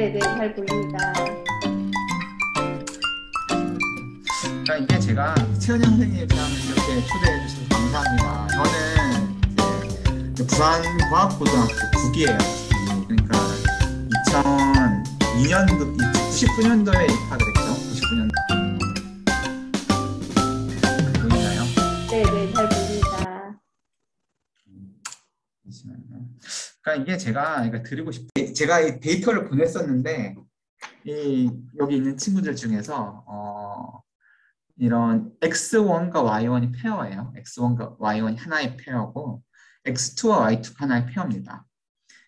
네, 잘 보입니다. 그러니까 이게 제가 최은영 선생님 참 이렇게 초대해 주셔서 감사합니다. 저는 이제 부산과학고등학교 9기예요. 그러니까 2002년도, 99년도에 입학을 했죠. 99년도. 보이나요? 네, 잘 보입니다. 잠시만요. 그러니까 이게 제가 드리고 싶은, 제가 이 데이터를 보냈었는데, 여기 있는 친구들 중에서 이런 X1과 Y1이 페어예요. X1과 Y1이 하나의 페어고 X2와 Y2가 하나의 페어입니다.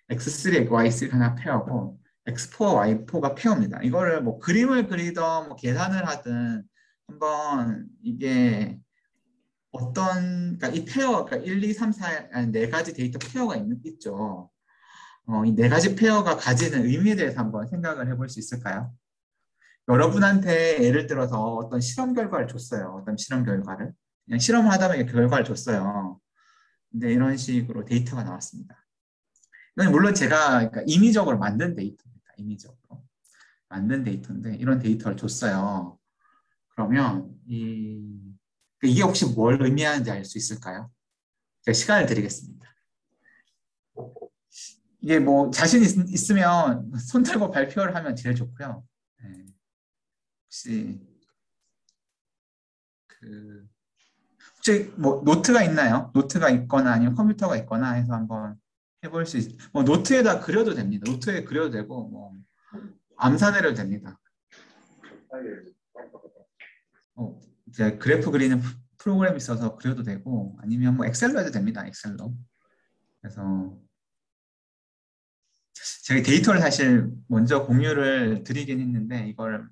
X3, Y3가 하나 페어고 X4, Y4가 페어입니다. 이거를 뭐 그림을 그리던 뭐 계산을 하든 한번 이게 그러니까 이 페어, 그러니까 1, 2, 3, 4, 네 가지 데이터 페어가 있죠. 이 네 가지 페어가 가지는 의미에 대해서 한번 생각을 해볼 수 있을까요? 여러분한테 예를 들어서 어떤 실험 결과를 줬어요. 어떤 실험 결과를. 그냥 실험하다 보니 결과를 줬어요. 근데 이런 식으로 데이터가 나왔습니다. 이건 물론 제가 그러니까 임의적으로 만든 데이터입니다. 임의적으로 만든 데이터인데 이런 데이터를 줬어요. 그러면 이게 혹시 뭘 의미하는지 알 수 있을까요? 제가 시간을 드리겠습니다. 이게 뭐 자신 있으면 손 들고 발표를 하면 제일 좋고요. 네. 혹시 혹시 뭐 노트가 있나요? 노트가 있거나 아니면 컴퓨터가 있거나 해서 한번 해볼 수 뭐 노트에다 그려도 됩니다. 노트에 그려도 되고 뭐 암산해도 됩니다. 이제 그래프 그리는 프로그램이 있어서 그려도 되고 아니면 뭐 엑셀로 해도 됩니다. 엑셀로. 그래서 제가 데이터를 사실 먼저 공유를 드리긴 했는데 이걸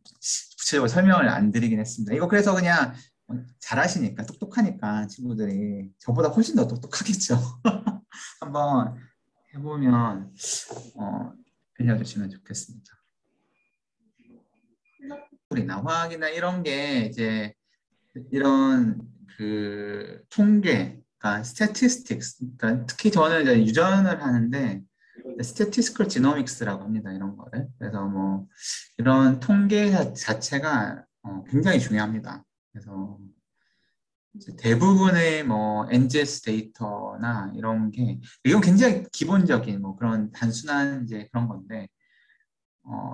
구체적으로 설명을 안 드리긴 했습니다. 이거 그래서 그냥 잘하시니까 똑똑하니까 친구들이 저보다 훨씬 더 똑똑하겠죠. 한번 해보면 빌려주시면 좋겠습니다. 우리나 화학이나 이런 게 이제 이런 통계, 그러니까 statistics, 그러니까 특히 저는 이제 유전을 하는데 statistical genomics라고 합니다. 이런 거를. 그래서 뭐 이런 통계 자체가 굉장히 중요합니다. 그래서 대부분의 뭐 NGS 데이터나 이런 게 이건 굉장히 기본적인 뭐 그런 단순한 이제 그런 건데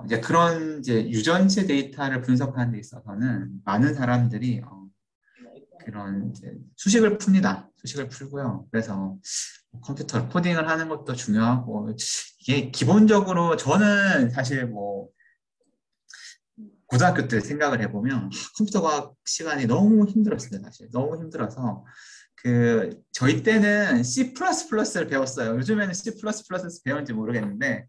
이제 그런 이제 유전체 데이터를 분석하는 데 있어서는 많은 사람들이 그런 이제 수식을 풉니다. 수식을 풀고요. 그래서 컴퓨터 코딩을 하는 것도 중요하고 이게 기본적으로 저는 사실 뭐 고등학교 때 생각을 해보면 컴퓨터 과학 시간이 너무 힘들었어요. 사실 너무 힘들어서 저희 때는 C++를 배웠어요. 요즘에는 C++에서 배웠는지 모르겠는데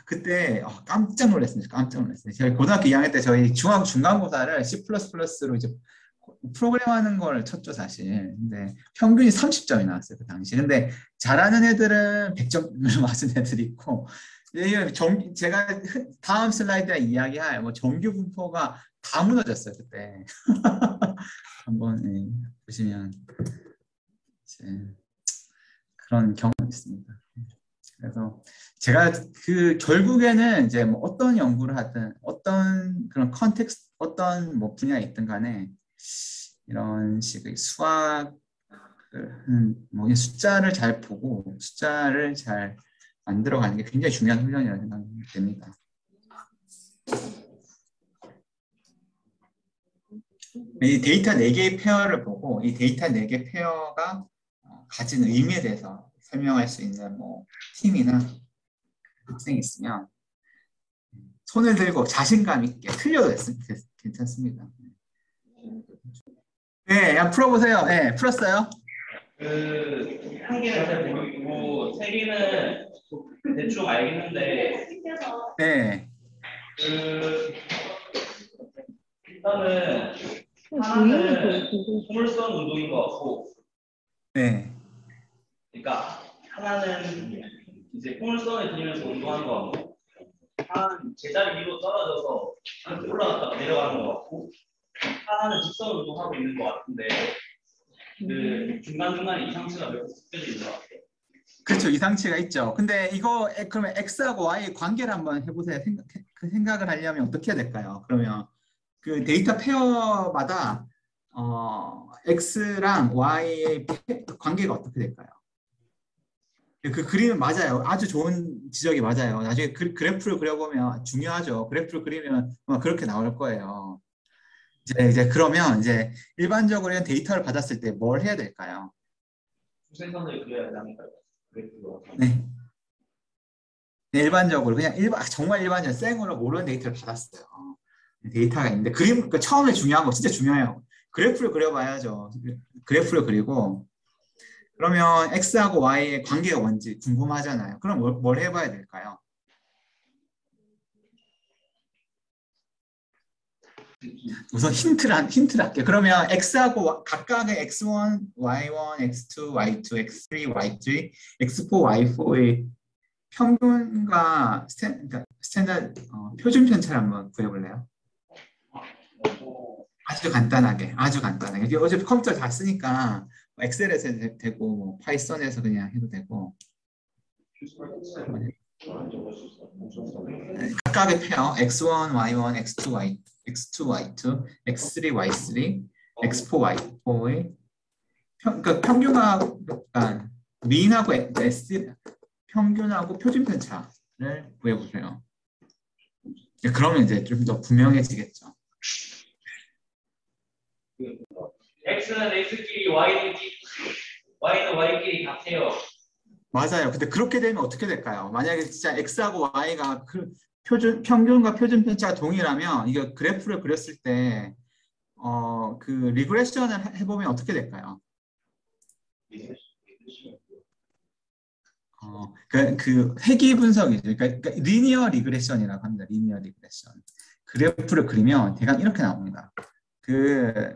그때 깜짝 놀랐습니다. 깜짝 놀랐어요. 저희 고등학교 2학년 때 저희 중간고사를 C++로 이제 프로그램하는 걸 쳤죠, 사실. 근데 평균이 30점이 나왔어요, 그 당시. 근데 잘하는 애들은 100점을 맞은 애들이 있고, 제가 다음 슬라이드에 이야기할 뭐 정규 분포가 다 무너졌어요, 그때. 한번 보시면 이제 그런 경험이 있습니다. 그래서 제가 결국에는 이제 뭐 어떤 연구를 하든 어떤 그런 컨텍스트 어떤 뭐 분야에 있든 간에 이런 식의 수학 뭐 숫자를 잘 보고 숫자를 잘 만들어가는 게 굉장히 중요한 훈련이라고 생각이 됩니다. 이 데이터 4개의 페어를 보고 이 데이터 4개 페어가 가진 의미에 대해서 설명할 수 있는 뭐 팀이나 학생이 있으면 손을 들고 자신감 있게 틀려도 괜찮습니다. 네, 야, 풀어보세요. 네, 풀었어요. 한 개는 잘 모르겠고 세 개는 대충 알겠는데 네. 일단은 하나는 포물선 운동인 것 같고 네. 그러니까 하나는 이제 포물선을 그리면서 운동하는 것 같고 하나는 제자리 위로 떨어져서 이렇게 올라갔다가 내려가는 것 같고 하나는 직선 운동하고 있는 것 같은데 중간중간에 이상치가 몇 개 섞여져 있는 것 같아요. 그렇죠. 이상치가 있죠. 근데 이거 그러면 x하고 y의 관계를 한번 해보세요. 그 생각을 하려면 어떻게 해야 될까요? 그러면 그 데이터 페어마다 x랑 y의 관계가 어떻게 될까요? 그 그림은 맞아요. 아주 좋은 지적이 맞아요. 나중에 그래프를 그려보면 중요하죠. 그래프를 그리면 그렇게 나올 거예요. 이제 그러면 이제 일반적으로 이런 데이터를 받았을 때 뭘 해야 될까요? 수세선을 그려야 하니까요. 그래프가. 네. 네, 일반적으로 그냥 정말 일반적으로 생으로 모르는 데이터를 받았어요. 데이터가 있는데 그 처음에 중요한 거 진짜 중요해요. 그래프를 그려봐야죠. 그래프를 그리고 그러면 x하고 y의 관계가 뭔지 궁금하잖아요. 그럼 뭘 해봐야 될까요? 우선 힌트를 할게요. 그러면 x하고 각각의 x1, y1, x2, y2, x3, y3, x4, y4의 평균과 그러니까 스탠다드 표준 편차를 한번 구해볼래요? 아주 간단하게. 이게 어차피 컴퓨터 다 쓰니까 엑셀에서 해도 되고 파이썬에서 그냥 해도 되고 각각의 페어 x1, y1, x2, y2, x3, y3, x4, y4의 그러니까 평균과 미인하고 평균하고 표준 편차를 구해보세요. 그러면 이제 좀 더 분명해지겠죠. x는 x끼리 y는 y끼리 같아요. 맞아요. 근데 그렇게 되면 어떻게 될까요? 만약에 진짜 x하고 y가 그 평균과 표준 편차가 동일하면 이거 그래프를 그렸을 때 그 리그레션을 해보면 어떻게 될까요? 그 회귀 분석이죠. 그러니까 리니어 리그레션이라고 합니다. 리니어 리그레션. 그래프를 그리면 대강 이렇게 나옵니다.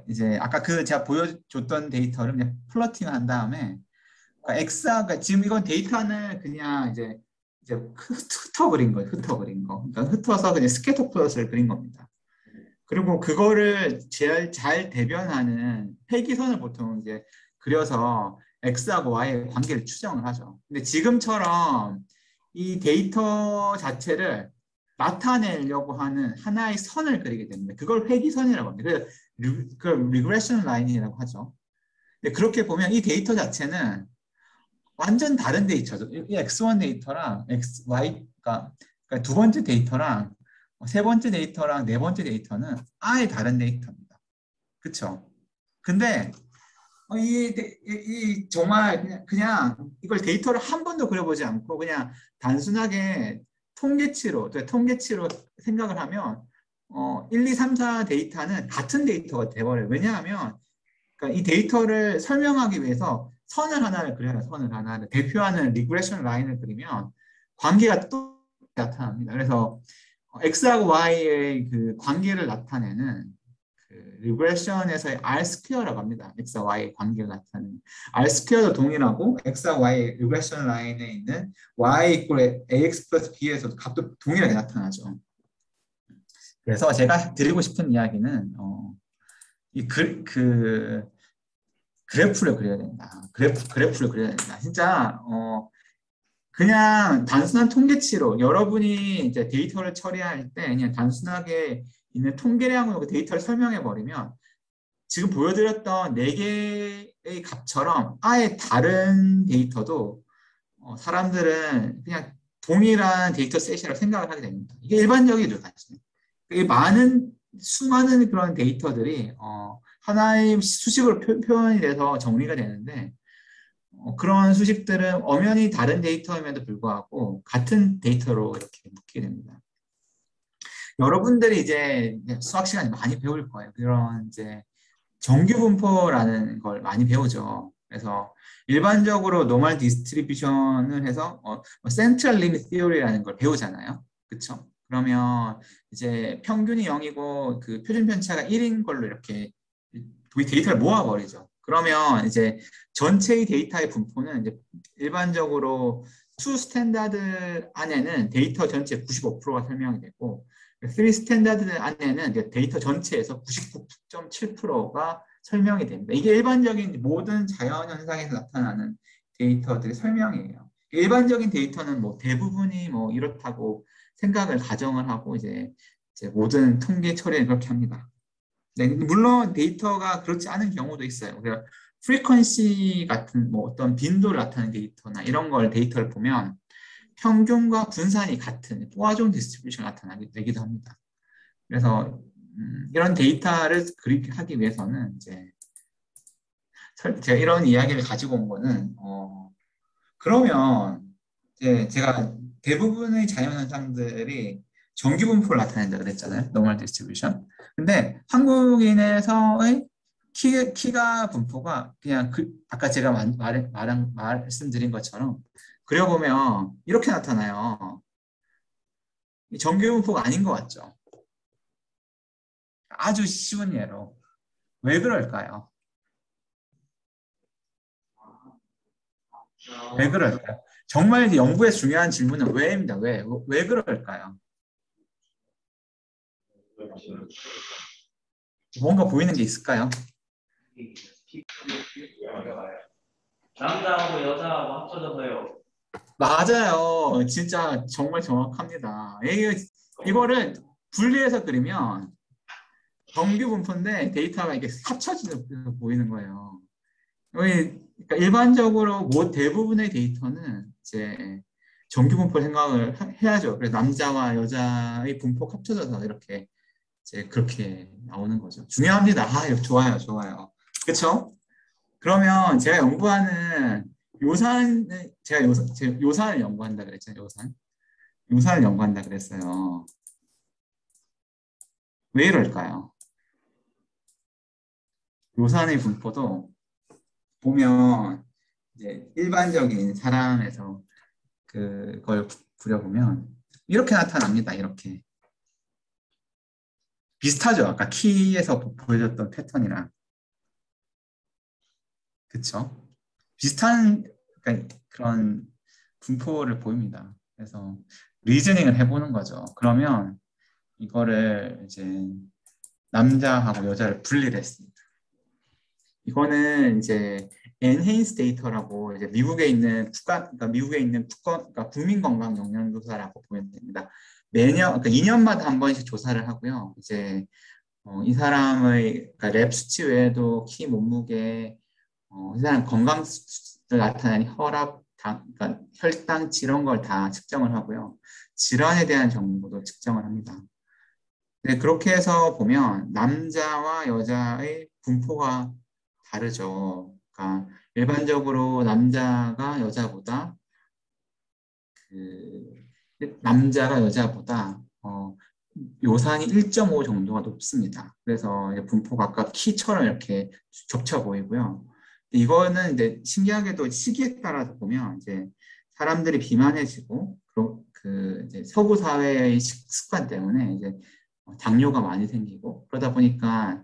이제 아까 제가 보여줬던 데이터를 그냥 플러팅을 한 다음에 그러니까 지금 이건 데이터는 그냥 이제 흩어 그린 거예요. 흩어 그린 거. 그러니까 흩어서 그냥 스캐터 플롯을 그린 겁니다. 그리고 그거를 제일 잘 대변하는 회기선을 보통 이제 그려서 x하고 y의 관계를 추정을 하죠. 근데 지금처럼 이 데이터 자체를 나타내려고 하는 하나의 선을 그리게 됩니다. 그걸 회기선이라고 합니다. 그래서 그걸 리그레션 라인이라고 하죠. 근데 그렇게 보면 이 데이터 자체는 완전 다른 데이터죠. 이 x1 데이터랑 y가 그러니까 두 번째 데이터랑 세 번째 데이터랑 네 번째 데이터는 아예 다른 데이터입니다. 그렇죠? 근데 정말 그냥 이걸 데이터를 한 번도 그려보지 않고 그냥 단순하게 통계치로 생각을 하면 1, 2, 3, 4 데이터는 같은 데이터가 돼버려요. 왜냐하면 그러니까 이 데이터를 설명하기 위해서 선을 하나를 그려요. 선을 하나를 대표하는 리그레션 라인을 그리면 관계가 또 나타납니다. 그래서 x하고 y의 그 관계를 나타내는 리그레션에서의 R 스퀘어라고 합니다. x와 y의 관계를 나타내는 R 스퀘어도 동일하고 x와 y의 리그레션 라인에 있는 y 이퀄 ax 플러스 b에서도 값도 동일하게 나타나죠. 그래서 제가 드리고 싶은 이야기는 그래프를 그려야 된다. 그래프를 그려야 된다. 진짜 그냥 단순한 통계치로 여러분이 이제 데이터를 처리할 때 그냥 단순하게 있는 통계량으로 데이터를 설명해 버리면 지금 보여드렸던 4개의 값처럼 아예 다른 데이터도 사람들은 그냥 동일한 데이터 셋이라고 생각을 하게 됩니다. 이게 일반적이죠, 사실. 수많은 그런 데이터들이 하나의 수식으로 표현이 돼서 정리가 되는데 그런 수식들은 엄연히 다른 데이터임에도 불구하고 같은 데이터로 이렇게 묶이게 됩니다. 여러분들이 이제 수학 시간에 많이 배울 거예요. 그런 이제 정규 분포라는 걸 많이 배우죠. 그래서 일반적으로 노멀 디스트리뷰션을 해서 센트럴 리밋 티오리라는 걸 배우잖아요. 그렇죠? 그러면 이제 평균이 0이고 그 표준 편차가 1인 걸로 이렇게 데이터를 모아버리죠. 그러면 이제 전체의 데이터의 분포는 이제 일반적으로 2 스탠다드 안에는 데이터 전체 95%가 설명이 되고 3 스탠다드 안에는 이제 데이터 전체에서 99.7%가 설명이 됩니다. 이게 일반적인 모든 자연현상에서 나타나는 데이터들의 설명이에요. 일반적인 데이터는 뭐 대부분이 뭐 이렇다고 생각을 가정을 하고 이제 모든 통계 처리를 그렇게 합니다. 네, 물론 데이터가 그렇지 않은 경우도 있어요. 그래서 프리퀀시 같은 뭐 어떤 빈도를 나타내는 데이터나 이런 걸 데이터를 보면 평균과 분산이 같은 포화종 디스트리뷰션 나타나기도 합니다. 그래서 이런 데이터를 그리게 하기 위해서는 이제 제가 이런 이야기를 가지고 온 거는 그러면 이제 제가 대부분의 자연현상들이 정규분포를 나타낸다 그랬잖아요. 노멀 디스트리뷰션. 근데 한국인에서의 키가 분포가 그냥 아까 제가 말씀드린 것처럼 그려보면 이렇게 나타나요. 정규분포가 아닌 것 같죠? 아주 쉬운 예로. 왜 그럴까요? 왜 그럴까요? 정말 이제 연구에 중요한 질문은 왜입니다. 왜 그럴까요? 뭔가 보이는 게 있을까요? 남자하고 여자하고 합쳐져서요. 맞아요. 진짜 정말 정확합니다. 이거를 분리해서 그리면 정규 분포인데 데이터가 이게 합쳐져서 보이는 거예요. 그러니까 일반적으로 대부분의 데이터는 이제 정규 분포 생각을 해야죠. 그래서 남자와 여자의 분포가 합쳐져서 이렇게 이제 그렇게 나오는 거죠. 중요합니다. 이거 좋아요, 좋아요. 그렇죠? 그러면 제가 연구하는 제가 요산을 연구한다 그랬잖아요. 요산을 연구한다 그랬어요. 왜 이럴까요? 요산의 분포도 보면 이제 일반적인 사람에서 그걸 그려보면 이렇게 나타납니다. 이렇게 비슷하죠. 아까 키에서 보여줬던 패턴이랑 그쵸? 비슷한 그러니까 그런 분포를 보입니다. 그래서 리즈닝을 해보는 거죠. 그러면 이거를 이제 남자하고 여자를 분리를 했습니다. 이거는 이제 enhanced data라고 이제 미국에 있는 그러니까 국민 건강 영양 조사라고 보면 됩니다. 매년 그러니까 2년마다 한 번씩 조사를 하고요. 이제 이 사람의 그러니까 랩 수치 외에도 키, 몸무게, 이 사람 건강을 나타내는 혈압, 그러니까 혈당치 이런 걸 다 측정을 하고요. 질환에 대한 정보도 측정을 합니다. 네, 그렇게 해서 보면 남자와 여자의 분포가 다르죠. 그러니까 일반적으로 남자가 여자보다 요산이 1.5 정도가 높습니다. 그래서 이제 분포가 아까 키처럼 이렇게 겹쳐 보이고요. 이거는 이제 신기하게도 시기에 따라서 보면 이제 사람들이 비만해지고 이제 서구 사회의 습관 때문에 이제 당뇨가 많이 생기고 그러다 보니까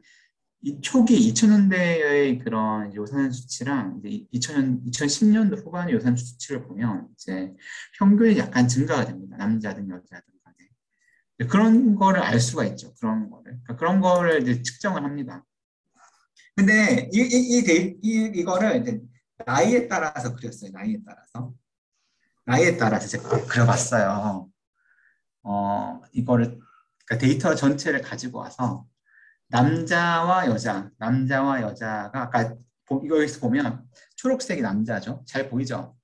이 초기 2000년대의 그런 요산 수치랑 이제 2010년도 후반의 요산 수치를 보면 이제 평균이 약간 증가가 됩니다. 남자든 여자든 간에. 그런 거를 알 수가 있죠. 그런 거를 이제 측정을 합니다. 근데 이거를 이제 나이에 따라서 그렸어요. 나이에 따라서 제가 그려봤어요. 이거를 그러니까 데이터 전체를 가지고 와서 남자와 여자가 아까 여기서 보면 초록색이 남자죠. 잘 보이죠?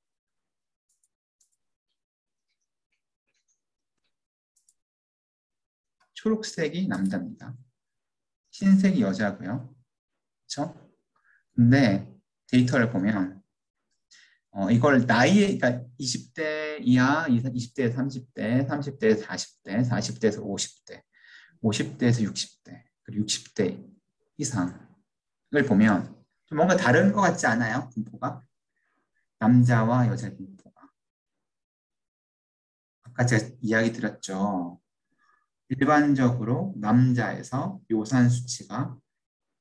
초록색이 남자입니다. 흰색이 여자고요. 그렇죠? 근데 데이터를 보면 이걸 그러니까 20대 이하, 20대에서 30대, 30대에서 40대, 40대에서 50대, 50대에서 60대, 그리고 60대 이상을 보면 좀 뭔가 다른 것 같지 않아요? 분포가? 남자와 여자의 분포가. 아까 제가 이야기 드렸죠. 일반적으로 남자에서 요산 수치가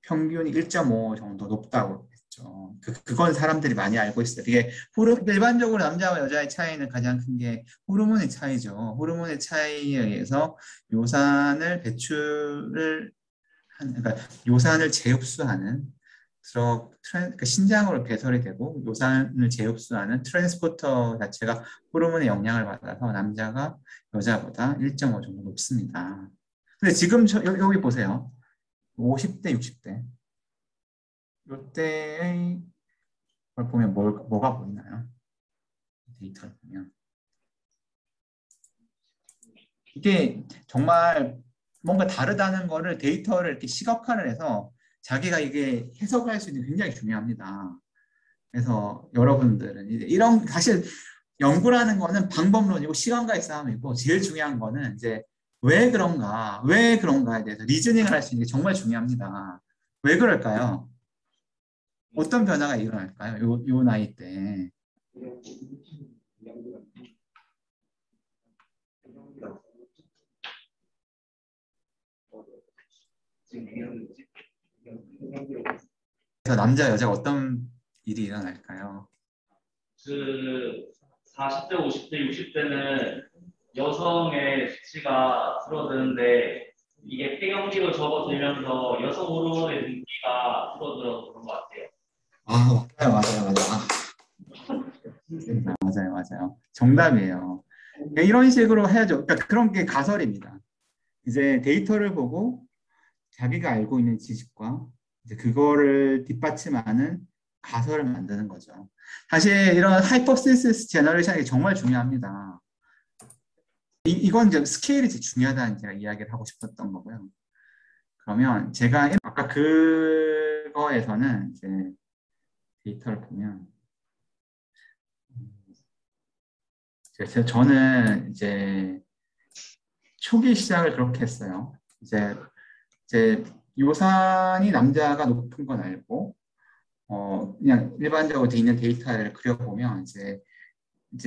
평균이 1.5 정도 높다고 했죠. 그건 사람들이 많이 알고 있어요. 일반적으로 남자와 여자의 차이는 가장 큰 게 호르몬의 차이죠. 호르몬의 차이에 의해서 요산을 배출을 그러니까 요산을 재흡수하는 그 신장으로 배설이 되고 요산을 재흡수하는 트랜스포터 자체가 호르몬의 영향을 받아서 남자가 여자보다 1.5 정도 높습니다. 근데 지금 여기 보세요. 50대, 60대. 이때의 걸 보면 뭐가 보이나요? 데이터를 보면. 이게 정말 뭔가 다르다는 거를 데이터를 이렇게 시각화를 해서 자기가 이게 해석할 수 있는 게 굉장히 중요합니다. 그래서 여러분들은 이제 이런 사실 연구라는 거는 방법론이고 시간과의 싸움이고 제일 중요한 거는 이제 왜 그런가에 대해서 리즈닝을 할 수 있는 게 정말 중요합니다. 왜 그럴까요? 어떤 변화가 일어날까요? 요 나이 때. 그래서 남자 여자가 어떤 일이 일어날까요? 그 40대, 50대, 60대는 여성의 수치가 줄어드는데 이게 폐경기로 접어들면서 여성 호르몬의 분비가 줄어들어서 그런 것 같아요. 맞아요. 정답이에요. 그러니까 이런 식으로 해야죠. 그러니까 그런 게 가설입니다. 이제 데이터를 보고 자기가 알고 있는 지식과 이제 그거를 뒷받침하는 가설을 만드는 거죠. 사실 이런 하이퍼시스 제너레이션이 정말 중요합니다. 이건 이제 스케일이 제일 중요하다는 제가 이야기를 하고 싶었던 거고요. 그러면 제가 아까 그거에서는 이제 데이터를 보면 그래서 저는 이제 초기 시작을 그렇게 했어요. 이제 요산이 남자가 높은 건 알고 그냥 일반적으로 돼 있는 데이터를 그려보면 이제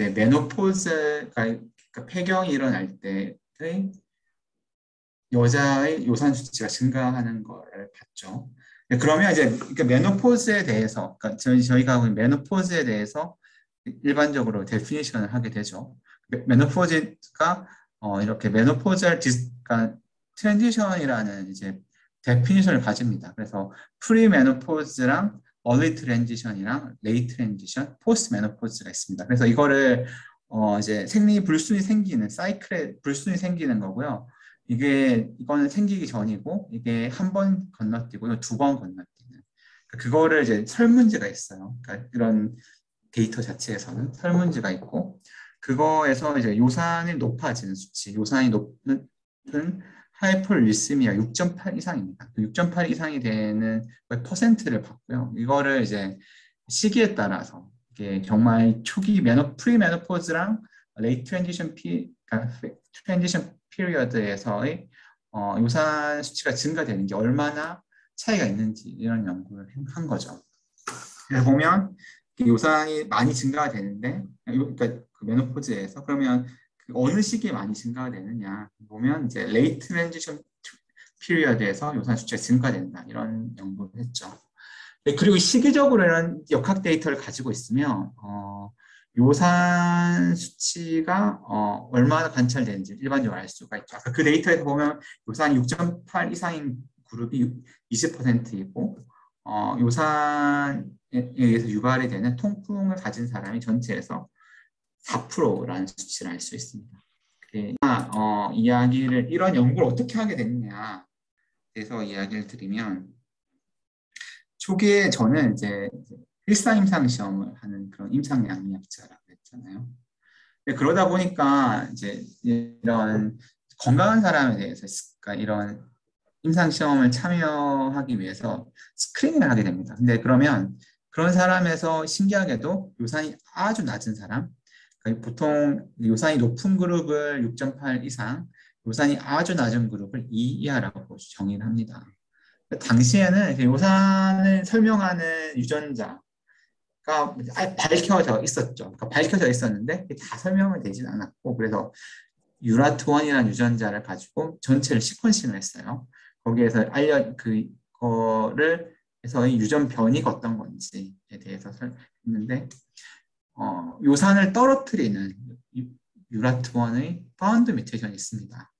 메노포즈가 그러니까 폐경이 일어날 때의 여자의 요산 수치가 증가하는 거를 봤죠. 그러면 이제 그러니까 메노포즈에 대해서 그러니까 저희가 하고 있는 메노포즈에 대해서 일반적으로 데피니션을 하게 되죠. 메노포즈가 이렇게 메노포즈얼 그러니까 트랜지션이라는 이제 데피니션을 가집니다. 그래서 프리 메노포즈랑 얼리 트랜지션이랑 레이트 트랜지션, 포스트 메노포즈가 있습니다. 그래서 이거를 이제 불순이 생기는 사이클에 불순이 생기는 거고요. 이거는 생기기 전이고 이게 한 번 건너뛰고 두 번 건너뛰는 그거를 이제 설문지가 있어요. 그러니까 이런 데이터 자체에서는 설문지가 있고 그거에서 이제 요산이 높아지는 수치, 요산이 높은 하이퍼리스미아 6.8 이상입니다. 6.8 이상이 되는 퍼센트를 봤고요. 이거를 이제 시기에 따라서 이게 정말 초기 프리메노포즈랑 레이트 트랜지션 피리어드에서의 요산 수치가 증가되는 게 얼마나 차이가 있는지 이런 연구를 한 거죠. 그래서 보면 요산이 많이 증가가 되는데, 그러니까 그 메노포즈에서 그러면 그 어느 시기에 많이 증가가 되느냐 보면 이제 레이트 트랜지션 피리어드에서 요산 수치가 증가된다 이런 연구를 했죠. 그리고 시기적으로 이런 역학 데이터를 가지고 있으면 요산 수치가 얼마나 관찰되는지 일반적으로 알 수가 있죠. 아까 그 데이터에서 보면 요산이 6.8 이상인 그룹이 20%이고 요산에 의해서 유발이 되는 통풍을 가진 사람이 전체에서 4%라는 수치를 알 수 있습니다. 이런 연구를 어떻게 하게 됐느냐 그래서 이야기를 드리면 초기에 저는 이제 일상임상 시험을 하는 그런 임상양리학자라고 했잖아요. 그러다 보니까 이제 이런 건강한 사람에 대해서 그러니까 이런 임상 시험을 참여하기 위해서 스크린을 하게 됩니다. 근데 그러면 그런 사람에서 신기하게도 요산이 아주 낮은 사람, 그러니까 보통 요산이 높은 그룹을 6.8 이상, 요산이 아주 낮은 그룹을 2 이하라고 정의를 합니다. 당시에는 요산을 설명하는 유전자가 밝혀져 있었죠. 그러니까 밝혀져 있었는데 다 설명이 되진 않았고 그래서 유라트1이라는 유전자를 가지고 전체를 시퀀싱을 했어요. 거기에서 그거를 해서 유전 변이가 어떤 건지에 대해서 했는데 요산을 떨어뜨리는 유라트1의 파운드 뮤테이션이 있습니다.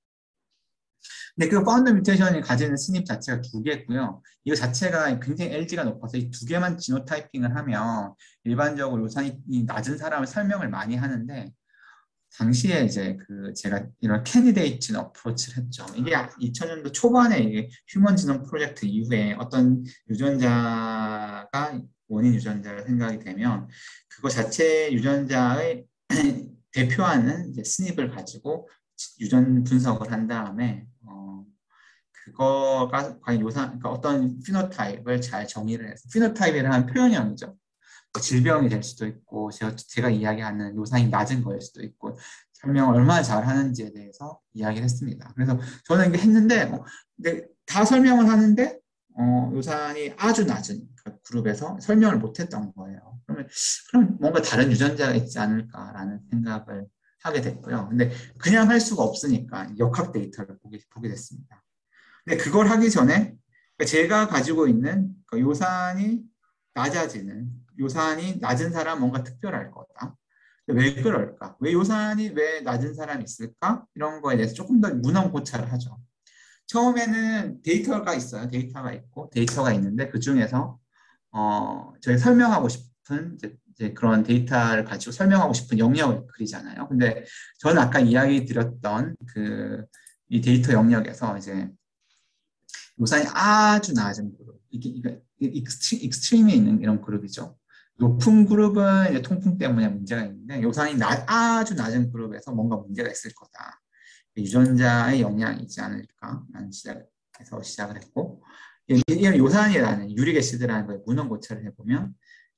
근데 그 파운드 뮤테이션이 가지는 스닙 자체가 두 개고요. 이거 자체가 굉장히 LG가 높아서 이 두 개만 지노타이핑을 하면 일반적으로 요산이 낮은 사람을 설명을 많이 하는데 당시에 이제 그 제가 이런 캐디데이트 어프로치를 했죠. 이게 2000년도 초반에 이게 휴먼 지놈 프로젝트 이후에 어떤 유전자가 원인 유전자를 생각이 되면 그거 자체 유전자의 대표하는 이제 스닙을 가지고 유전 분석을 한 다음에 그거가 과연 요산 그러니까 어떤 피노타입을 잘 정의를 해서 피노타입이라는 표현형이죠. 뭐 질병이 될 수도 있고 제가 이야기하는 요산이 낮은 거일 수도 있고 설명을 얼마나 잘 하는지에 대해서 이야기를 했습니다. 그래서 저는 이게 했는데 근데 다 설명을 하는데 요산이 아주 낮은 그 그룹에서 설명을 못했던 거예요. 그럼 뭔가 다른 유전자가 있지 않을까라는 생각을 하게 됐고요. 근데 그냥 할 수가 없으니까 역학 데이터를 보게 됐습니다. 근데 그걸 하기 전에 제가 가지고 있는 요산이 낮아지는 요산이 낮은 사람 뭔가 특별할 거다. 왜 그럴까? 왜 낮은 사람이 있을까? 이런 거에 대해서 조금 더 문헌 고찰을 하죠. 처음에는 데이터가 있어요. 데이터가 있는데 그 중에서 저희 설명하고 싶은 이제 그런 데이터를 가지고 설명하고 싶은 영역을 그리잖아요. 근데 저는 아까 이야기 드렸던 이 데이터 영역에서 이제 요산이 아주 낮은 그룹, 이게 익스트림에 있는 이런 그룹이죠. 높은 그룹은 이제 통풍 때문에 문제가 있는데 요산이 아주 낮은 그룹에서 뭔가 문제가 있을 거다. 유전자의 영향이 있지 않을까라는 시작에서 시작을 했고 이런 요산이라는 유릭 애시드라는 거에 문헌 고찰을 해보면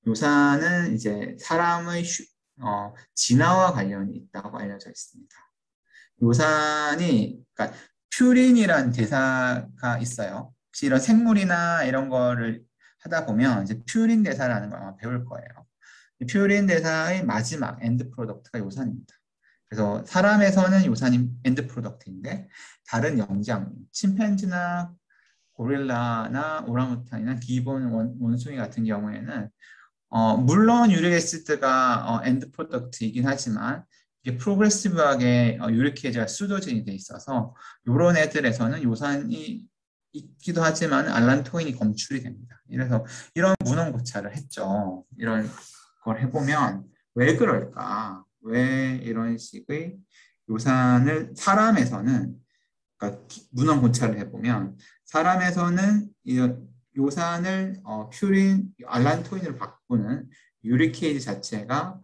요산은 이제 사람의 진화와 관련이 있다고 알려져 있습니다. 요산이 그러니까 퓨린이라는 대사가 있어요. 혹시 이런 생물이나 이런 거를 하다 보면 이제 퓨린 대사라는 걸 아마 배울 거예요. 이 퓨린 대사의 마지막 엔드 프로덕트가 요산입니다. 그래서 사람에서는 요산이 엔드 프로덕트인데 다른 영장, 침팬지나 고릴라나 오랑우탄이나 기본 원숭이 같은 경우에는 물론 유릭 애시드가 엔드 프로덕트이긴 하지만 이게 프로그레시브하게 유릭 해제가 수도진이 돼 있어서 이런 애들에서는 요산이 있기도 하지만 알란토인이 검출이 됩니다. 그래서 이런 문헌 고찰을 했죠. 이런 걸 해보면 왜 그럴까? 왜 이런 식의 요산을 사람에서는 그러니까 문헌 고찰을 해보면 사람에서는 요산을 퓨린, 알란토인으로 바꾸는 유리케이드 자체가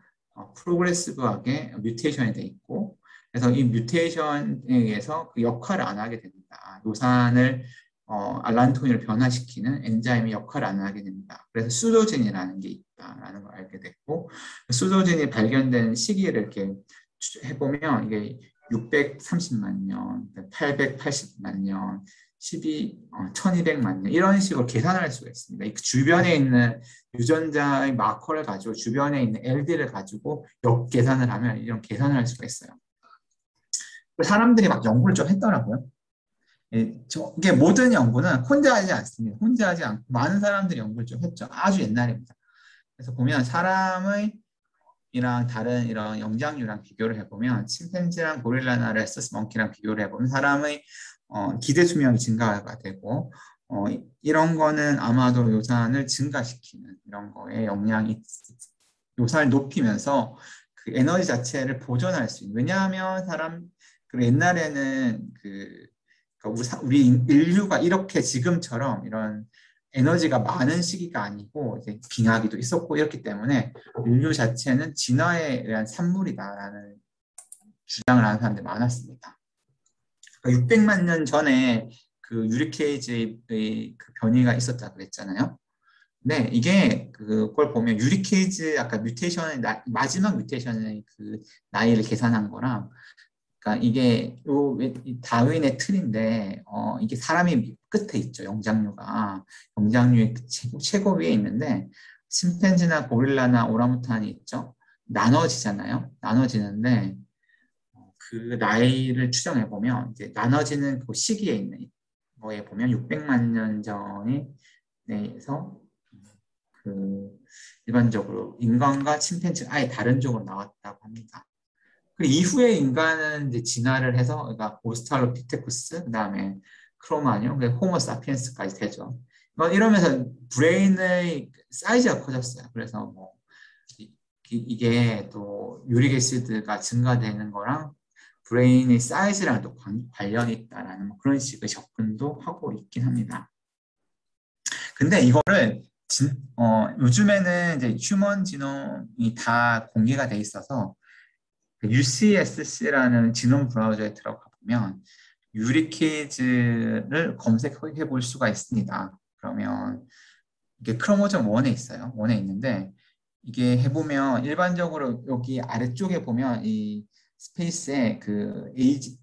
프로그레시브하게 뮤테이션이 돼 있고 그래서 이 뮤테이션에 의해서 그 역할을 안 하게 됩니다. 요산을 알란토인으로 변화시키는 엔자임이 역할을 안 하게 됩니다. 그래서 수도진이라는 게 있다라는 걸 알게 됐고 수도진이 발견된 시기를 이렇게 해보면 이게 630만 년, 880만 년, 1200만 년 이런 식으로 계산할 수가 있습니다. 이 주변에 있는 유전자의 마커를 가지고 주변에 있는 LD를 가지고 역계산을 하면 이런 계산을 할 수가 있어요. 사람들이 막 연구를 좀 했더라고요. 이게 모든 연구는 혼자 하지 않습니다. 혼자 하지 않고 많은 사람들이 연구를 좀 했죠. 아주 옛날입니다. 그래서 보면 사람의 이랑 다른 이런 영장류랑 비교를 해보면 침팬지랑 고릴라나 레스스 멍키랑 비교를 해보면 사람의 기대 수명이 증가가 되고 이런 거는 아마도 요산을 증가시키는 이런 거에 영향이 요산을 높이면서 그 에너지 자체를 보존할 수 있는 왜냐하면 그리고 옛날에는 우리 인류가 이렇게 지금처럼 이런 에너지가 많은 시기가 아니고 이제 빙하기도 있었고 이렇기 때문에 인류 자체는 진화에 의한 산물이다라는 주장을 하는 사람들이 많았습니다. 그러니까 600만 년 전에 그 유리케이지의 그 변이가 있었다 그랬잖아요. 네, 이게 그걸 보면 유리케이지 아까 뮤테이션의 마지막 뮤테이션의 그 나이를 계산한 거랑 그러니까 이게 다윈의 틀인데 이게 사람이 끝에 있죠. 영장류의 최고 위에 있는데 침팬지나 고릴라나 오랑우탄이 있죠. 나눠지잖아요. 나눠지는데 그 나이를 추정해 보면 이제 나눠지는 그 시기에 있는 거에 보면 600만 년 전에 내에서 일반적으로 인간과 침팬지가 아예 다른 쪽으로 나왔다고 합니다. 그리고 이후에 인간은 이제 진화를 해서, 그러니까 오스트랄로피테쿠스, 그다음에 크로마뇽, 호모사피엔스까지 되죠. 이러면서 브레인의 사이즈가 커졌어요. 그래서 뭐 이게 또 유릭 애시드가 증가되는 거랑 브레인의 사이즈랑 또 관련이 있다라는 뭐 그런 식의 접근도 하고 있긴 합니다. 근데 이거를 요즘에는 이제 휴먼 지놈이 다 공개가 돼 있어서 UCSC라는 지놈 브라우저에 들어가 보면 유리키즈를 검색해 볼 수가 있습니다. 그러면 이게 크로모점 1에 있어요. 1에 있는데 이게 해보면 일반적으로 여기 아래쪽에 보면 이 스페이스에 그 에이지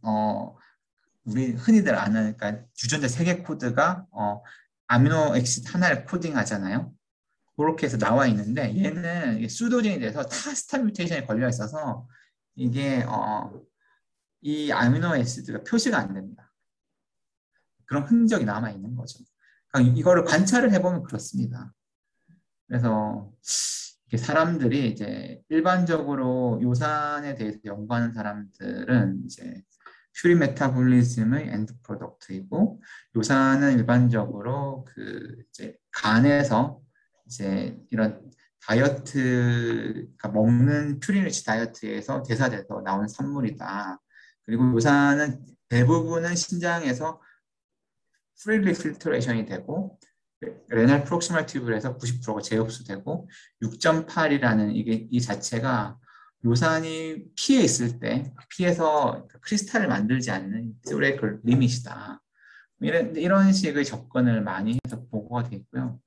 우리 흔히들 아는 그러니까 유전자 3개 코드가 아미노 액시드 하나를 코딩하잖아요. 그렇게 해서 나와 있는데 얘는 수도진이 돼서 타스타 뮤테이션이 걸려 있어서 이게 이 아미노 애시드가 표시가 안 됩니다. 그런 흔적이 남아 있는 거죠. 그러니까 이거를 관찰을 해보면 그렇습니다. 그래서 사람들이 이제 일반적으로 요산에 대해서 연구하는 사람들은 이제 퓨리 메타볼리즘의 엔드 프로덕트이고 요산은 일반적으로 그 이제 간에서 이제 이런 다이어트, 그러니까 먹는 퓨리니치 다이어트에서 대사돼서 나온 산물이다. 그리고 요산은 대부분은 신장에서 프리리 필터레이션이 되고 레날 프록시멀 튜브에서 90%가 재흡수되고 6.8이라는 이 자체가 요산이 피에 있을 때 피에서 크리스탈을 만들지 않는 듀레이클 리밋이다. 이런 식의 접근을 많이 해서 보고가 되어 있고요.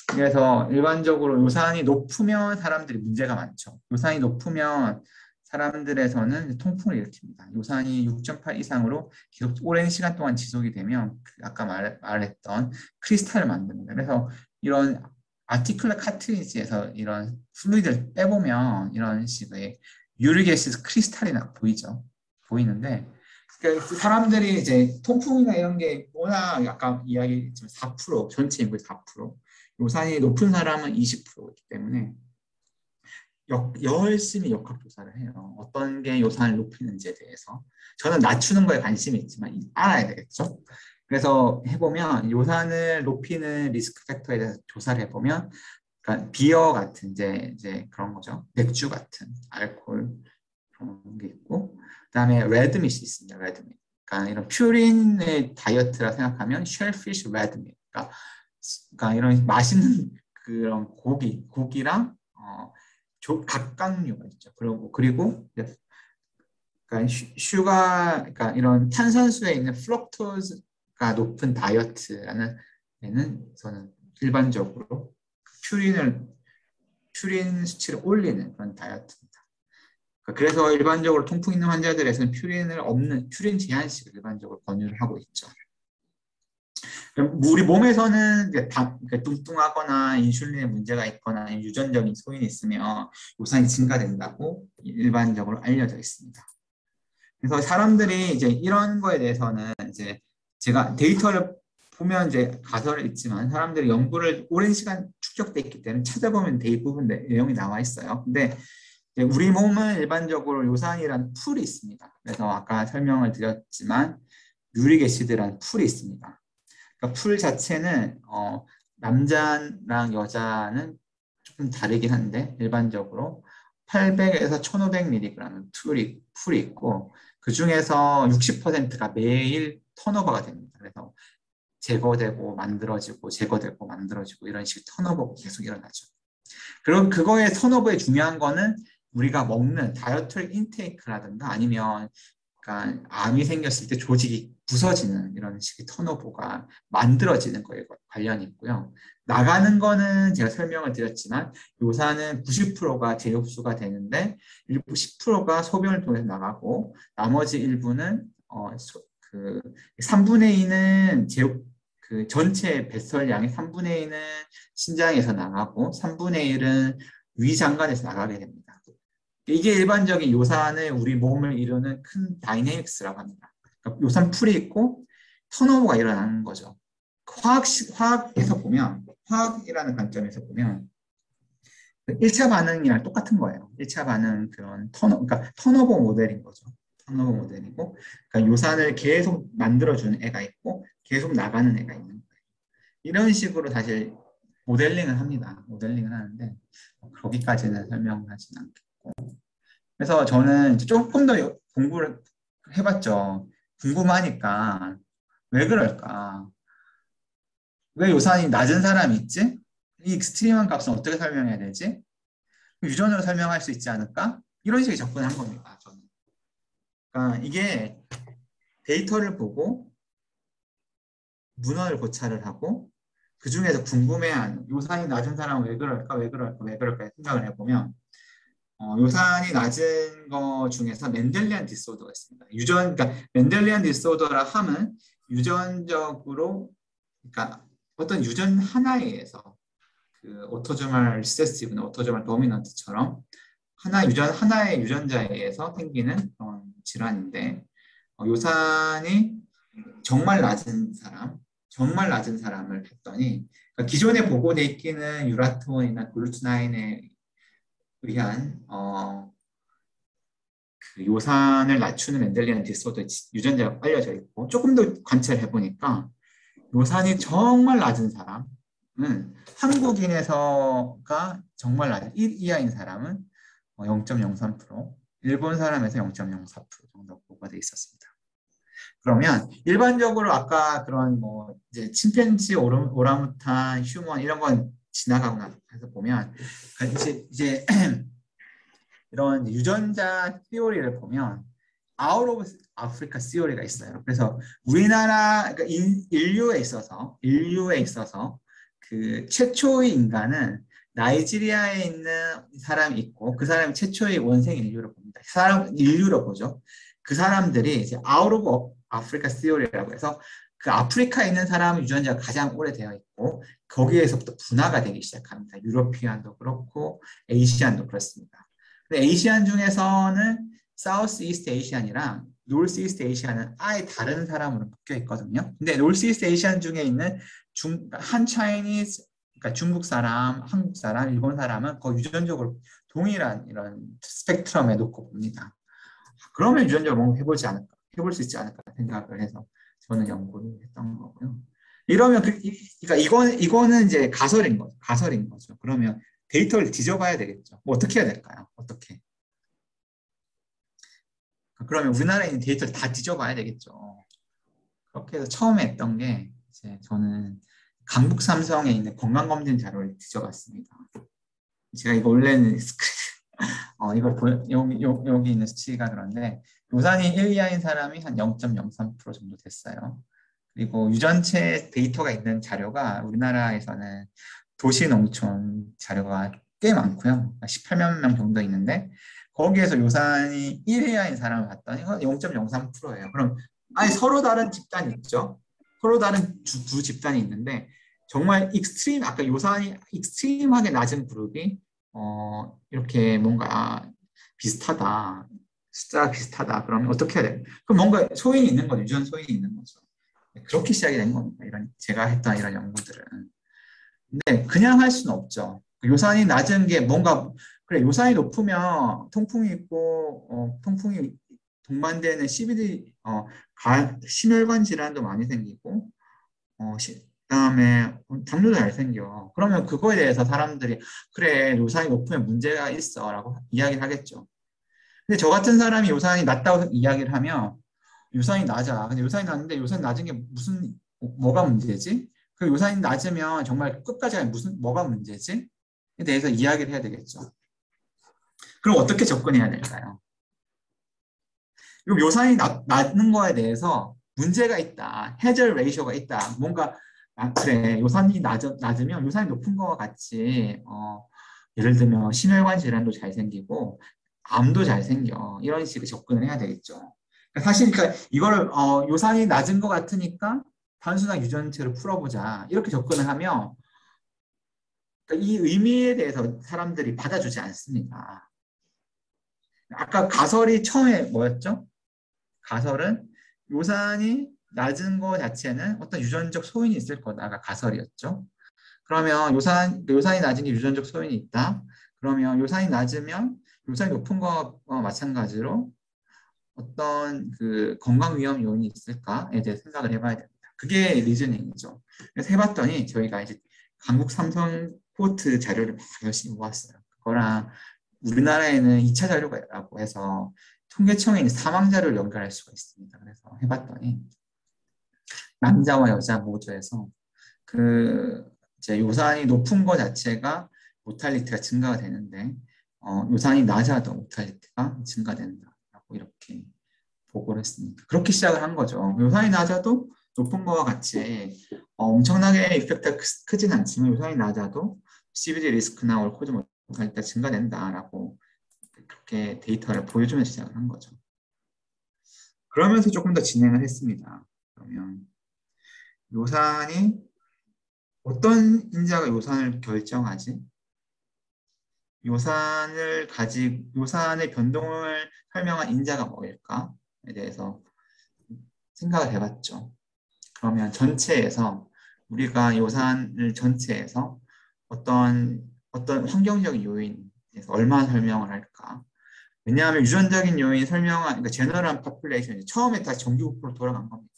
그래서 일반적으로 요산이 높으면 사람들이 문제가 많죠. 요산이 높으면 사람들에서는 통풍을 일으킵니다. 요산이 6.8 이상으로 계속 오랜 시간 동안 지속이 되면 아까 말했던 크리스탈을 만듭니다. 그래서 이런 아티클러 카트리지에서 이런 플루이드를 빼보면 이런 식의 유릭 애시드 크리스탈이 보이죠. 보이는데 그러니까 사람들이 이제 통풍이나 이런 게 워낙 아까 이야기했지만 4% 전체 인구의 4% 요산이 높은 사람은 20%이기 때문에 열심히 역학조사를 해요. 어떤 게 요산을 높이는지에 대해서. 저는 낮추는 거에 관심이 있지만 알아야 되겠죠. 그래서 해보면 요산을 높이는 리스크 팩터에 대해서 조사를 해보면 그러니까 비어 같은 이제 그런 거죠. 맥주 같은 알코올 그런 게 있고 그다음에 레드밋이 있습니다. 레드밋. 그러니까 이런 퓨린의 다이어트라 생각하면 쉘피쉬 레드밋. 그러니까 이런 맛있는 그런 고기랑 각각류가 있죠. 그리고 그러니까 그러니까 이런 탄산수에 있는 프럭토즈가 높은 다이어트라는 데는 저는 일반적으로 퓨린 수치를 올리는 그런 다이어트입니다. 그래서 일반적으로 통풍 있는 환자들에서는 퓨린 제한식을 일반적으로 권유를 하고 있죠. 우리 몸에서는 뚱뚱하거나 인슐린에 문제가 있거나 유전적인 소인이 있으면 요산이 증가된다고 일반적으로 알려져 있습니다. 그래서 사람들이 이제 이런 거에 대해서는 이제 제가 데이터를 보면 이제 가설은 있지만 사람들이 연구를 오랜 시간 축적돼 있기 때문에 찾아보면 대부분 내용이 나와 있어요. 근데 우리 몸은 일반적으로 요산이라는 풀이 있습니다. 그래서 아까 설명을 드렸지만 유릭 애시드라는 풀이 있습니다. 그러니까 풀 자체는 남자랑 여자는 조금 다르긴 한데 일반적으로 800에서 1500mg 풀이 있고 그 중에서 60%가 매일 턴오버가 됩니다. 그래서 제거되고 만들어지고 제거되고 만들어지고 이런 식의 턴오버가 계속 일어나죠. 그럼 그거의 턴오버에 중요한 거는 우리가 먹는 다이어트릭 인테이크라든가 아니면 그러니까 암이 생겼을 때 조직이 부서지는 이런 식의 턴오버가 만들어지는 거에 관련이 있고요. 나가는 거는 제가 설명을 드렸지만 요산은 90%가 재흡수가 되는데 일부 10%가 소변을 통해서 나가고 나머지 일부는 그 3분의 2는 그 전체 배설량의 3분의 2는 신장에서 나가고 3분의 1은 위장관에서 나가게 됩니다. 이게 일반적인 요산의 우리 몸을 이루는 큰 다이내믹스라고 합니다. 그러니까 요산 풀이 있고 턴오버가 일어나는 거죠. 화학에서 보면 화학이라는 관점에서 보면 1차 반응이랑 똑같은 거예요. 1차 반응 그런 그러니까 턴오버 모델인 거죠. 턴오버 모델이고, 그러니까 요산을 계속 만들어주는 애가 있고, 계속 나가는 애가 있는 거예요. 이런 식으로 사실 모델링을 합니다. 모델링을 하는데, 거기까지는 설명하진 않겠고. 그래서 저는 이제 조금 더 공부를 해봤죠. 궁금하니까, 왜 그럴까? 왜 요산이 낮은 사람이 있지? 이 익스트림한 값은 어떻게 설명해야 되지? 유전으로 설명할 수 있지 않을까? 이런 식의 접근한 겁니다. 저는. 그러니까 이게 데이터를 보고 문헌을 고찰을 하고 그 중에서 궁금해하는 요산이 낮은 사람은 왜 그럴까, 왜 그럴까, 왜 그럴까 생각을 해보면 요산이 낮은 거 중에서 멘델리안 디스오더가 있습니다. 그러니까 멘델리안 디스오더라 함은 유전적으로, 그러니까 어떤 유전 하나에 의해서 그 오토조멀 리세시브나 오토조멀 도미넌트처럼 하나의 유전자에 의해서 생기는 그런 질환인데, 요산이 정말 낮은 사람을 했더니, 그러니까 기존에 보고돼 있기는 유라톤이나 글루트나인에 의한 그 요산을 낮추는 멘델리안 디스오더 유전자가 알려져 있고, 조금 더 관찰해 보니까 요산이 정말 낮은 사람은 한국인에서가 정말 낮은 1 이하인 사람은 0.03%, 일본 사람에서 0.04% 정도 보고돼 있었습니다. 그러면 일반적으로 아까 그런 뭐 이제 침팬지, 오랑우탄, 휴먼 이런 건 지나가고 나서 보면 이제 이런 유전자 시오리를 보면 아웃 오브 아프리카 시오리가 있어요. 그래서 우리나라 그러니까 인류에 있어서 그 최초의 인간은 나이지리아에 있는 사람이 있고, 그 사람이 최초의 원생 인류로 봅니다. 사람 인류로 보죠. 그 사람들이 이제 아웃 오브 아프리카 시오리라고 해서 그 아프리카에 있는 사람 유전자가 가장 오래되어 있고, 거기에서부터 분화가 되기 시작합니다. 유러피안도 그렇고 에이시안도 그렇습니다. 근데 에이시안 중에서는 사우스 이스트 에이시안이랑 노스 이스트 에이시안은 아예 다른 사람으로 묶여 있거든요. 근데 노스 이스트 에이시안 중에 있는 한 차이니즈, 그러니까 중국 사람, 한국 사람, 일본 사람은 거의 유전적으로 동일한 이런 스펙트럼에 놓고 봅니다. 그러면 유전적으로 뭔가 해볼 수 있지 않을까 생각을 해서 저는 연구를 했던 거고요. 이러면 그러니까 이거는 이제 가설인 거죠. 그러면 데이터를 뒤져봐야 되겠죠. 뭐 어떻게 해야 될까요? 어떻게? 그러면 우리나라에 있는 데이터를 다 뒤져봐야 되겠죠. 그렇게 해서 처음에 했던 게 이제 저는 강북 삼성에 있는 건강검진 자료를 뒤져봤습니다. 제가 이거 원래는 여기 있는 수치가 그런데 요산이 1 이하인 사람이 한 0.03% 정도 됐어요. 그리고 유전체 데이터가 있는 자료가 우리나라에서는 도시 농촌 자료가 꽤 많고요. 18만 명 정도 있는데 거기에서 요산이 1 이하인 사람을 봤더니 0.03%예요. 그럼 아니 서로 다른 집단이 있죠. 서로 다른 두 집단이 있는데 정말 아까 요산이 익스트림하게 낮은 그룹이 이렇게 뭔가 비슷하다. 숫자가 비슷하다. 그러면 어떻게 해야 돼요? 그럼 뭔가 소인이 있는 거죠. 유전 소인이 있는 거죠. 그렇게 시작이 된 겁니다. 제가 했던 이런 연구들은. 근데 그냥 할 수는 없죠. 요산이 낮은 게 뭔가, 그래, 요산이 높으면 통풍이 있고, 통풍이 동반되는 CVD, 심혈관 질환도 많이 생기고, 그다음에 당뇨도 잘 생겨. 그러면 그거에 대해서 사람들이 그래 요산이 높으면 문제가 있어라고 이야기를 하겠죠. 근데 저 같은 사람이 요산이 낮다고 이야기를 하면 요산이 낮아. 근데 요산이 낮은데 요산이 낮은 게 뭐가 문제지? 그 요산이 낮으면 정말 끝까지 가면 뭐가 문제지? 에 대해서 이야기를 해야 되겠죠. 그럼 어떻게 접근해야 될까요? 요산이 낮는 거에 대해서 문제가 있다. 해저 레이쇼가 있다. 뭔가 그래 요산이 낮으면 요산이 높은 거와 같이 예를 들면 심혈관 질환도 잘 생기고 암도 잘 생겨. 이런 식으로 접근을 해야 되겠죠. 사실 그러니까 이거를 요산이 낮은 것 같으니까 단순한 유전체로 풀어보자. 이렇게 접근을 하면 그러니까 이 의미에 대해서 사람들이 받아주지 않습니다. 아까 가설이 처음에 뭐였죠? 가설은 요산이 낮은 거 자체는 어떤 유전적 소인이 있을 거다가 가설이었죠. 그러면 요산이 낮은 게 유전적 소인이 있다. 그러면 요산이 낮으면 요산이 높은 거와 마찬가지로 어떤 그 건강 위험 요인이 있을까에 대해 생각을 해봐야 됩니다. 그게 리즈닝이죠. 그래서 해봤더니 저희가 이제 강국 삼성 포트 자료를 막 열심히 모았어요. 그거랑 우리나라에는 2차 자료라고 해서 통계청에 있는 사망 자료를 연결할 수가 있습니다. 그래서 해봤더니 남자와 여자 모두에서 그 이제 요산이 높은 거 자체가 모탈리티가 증가가 되는데 요산이 낮아도 모탈리티가 증가된다라고 이렇게 보고를 했습니다. 그렇게 시작을 한 거죠. 요산이 낮아도 높은 거와 같이 엄청나게 이펙트가 크진 않지만 요산이 낮아도 CVD 리스크나 올코즈 모탈리티가 증가된다라고 그렇게 데이터를 보여주면서 시작을 한 거죠. 그러면서 조금 더 진행을 했습니다. 그러면 요산이 어떤 인자가 요산을 결정하지? 요산의 변동을 설명한 인자가 뭐일까에 대해서 생각을 해봤죠. 그러면 전체에서 우리가 요산을 전체에서 어떤 환경적인 요인에서 얼마나 설명을 할까? 왜냐하면 유전적인 요인 그러니까 제너럴 파퓰레이션이 처음에 다시 정규국부로 돌아간 겁니다.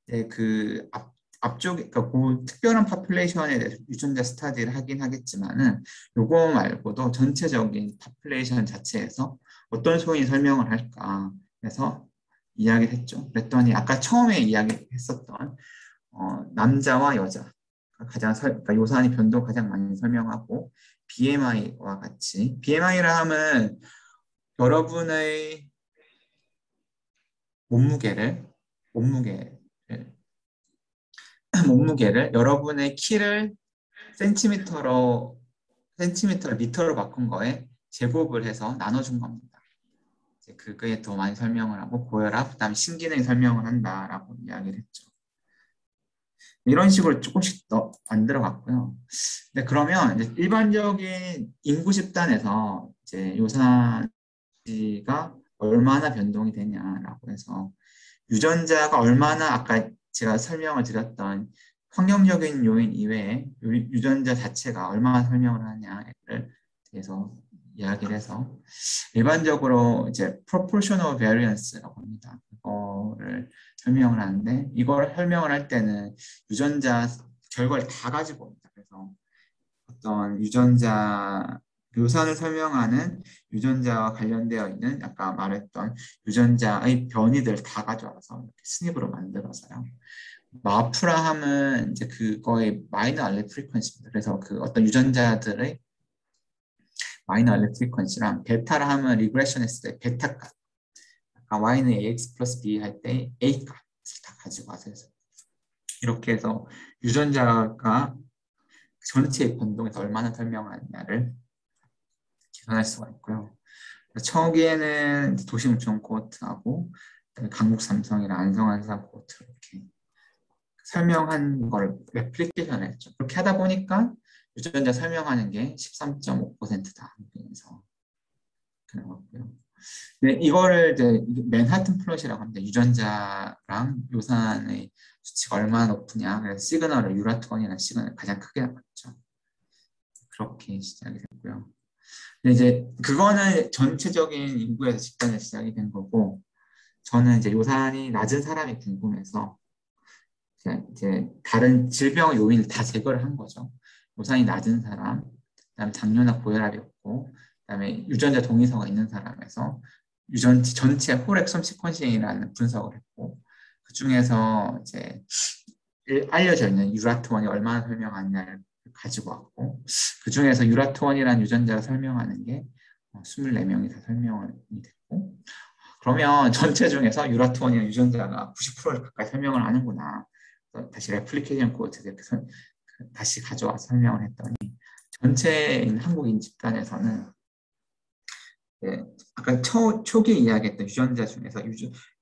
네, 그 앞쪽에 그러니까 그 특별한 파퓰레이션에 대해서 유전자 스타디를 하긴 하겠지만은 요거 말고도 전체적인 파퓰레이션 자체에서 어떤 소인이 설명을 할까 해서 이야기를 했죠. 그랬더니 아까 처음에 이야기했었던 남자와 여자 그러니까 요산이 변동 가장 많이 설명하고 BMI와 같이 BMI라 하면 여러분의 몸무게를 여러분의 키를 센티미터를 미터로 바꾼 거에 제곱을 해서 나눠준 겁니다. 이제 그거에 더 많이 설명을 하고 고혈압, 그다음에 신기능 설명을 한다라고 이야기를 했죠. 이런 식으로 조금씩 더 만들어갔고요. 근데 그러면 이제 일반적인 인구 집단에서 이제 요산지가 얼마나 변동이 되냐라고 해서 유전자가 얼마나 아까 제가 설명을 드렸던 환경적인 요인 이외에 유전자 자체가 얼마나 설명을 하냐를 대해서 이야기를 해서 일반적으로 이제 proportional variance라고 합니다. 이거를 설명을 하는데 이걸 설명을 할 때는 유전자 결과를 다 가지고 옵니다. 그래서 어떤 요산을 설명하는 유전자와 관련되어 있는 아까 말했던 유전자의 변이들 다 가져와서 이렇게 스닙으로 만들어서요. 마프라 함은 이제 그거의 마이너 알레 프리퀀시입니다. 그래서 그 어떤 유전자들의 마이너 알레 프리퀀시랑 베타라 함은 리그레션 했을 때 베타 값. 아까 y는 ax 플러스 b 할 때 a 값을 다 가지고 와서 이렇게 해서 유전자가 전체의 변동에서 얼마나 설명하느냐를 계산할 수가 있고요. 처음에는 도시무청 코호트하고 강북 삼성이랑 안성한삼 코호트 이렇게 설명한 걸 레플리케이션 했죠. 그렇게 하다 보니까 유전자 설명하는 게 13.5%다. 그래서 나왔고요. 네, 이거를 이제 맨하튼 플롯이라고 합니다. 유전자랑 요산의 수치가 얼마나 높으냐. 그래서 시그널을 유라톤이나 시그널을 가장 크게 나왔죠. 그렇게 시작이 됐고요. 근데 이제 그거는 전체적인 인구에서 집단에서 시작이 된 거고, 저는 이제 요산이 낮은 사람이 궁금해서 이제 다른 질병 요인을 다 제거를 한 거죠. 요산이 낮은 사람, 그다음에 당뇨나 고혈압이 없고, 그다음에 유전자 동의서가 있는 사람에서 전체 홀 엑섬 시퀀싱이라는 분석을 했고, 그 중에서 이제 알려져 있는 유라트원이 얼마나 설명하느냐를 가지고 왔고, 그 중에서 유라트원이라는 유전자를 설명하는 게 24명이 다 설명이 됐고, 그러면 전체 중에서 유라트원이라는 유전자가 90%를 가까이 설명을 하는구나. 다시 레플리케이션 코드 이렇게 다시 가져와서 설명을 했더니 전체인 한국인 집단에서는 아까 초기에 이야기했던 유전자 중에서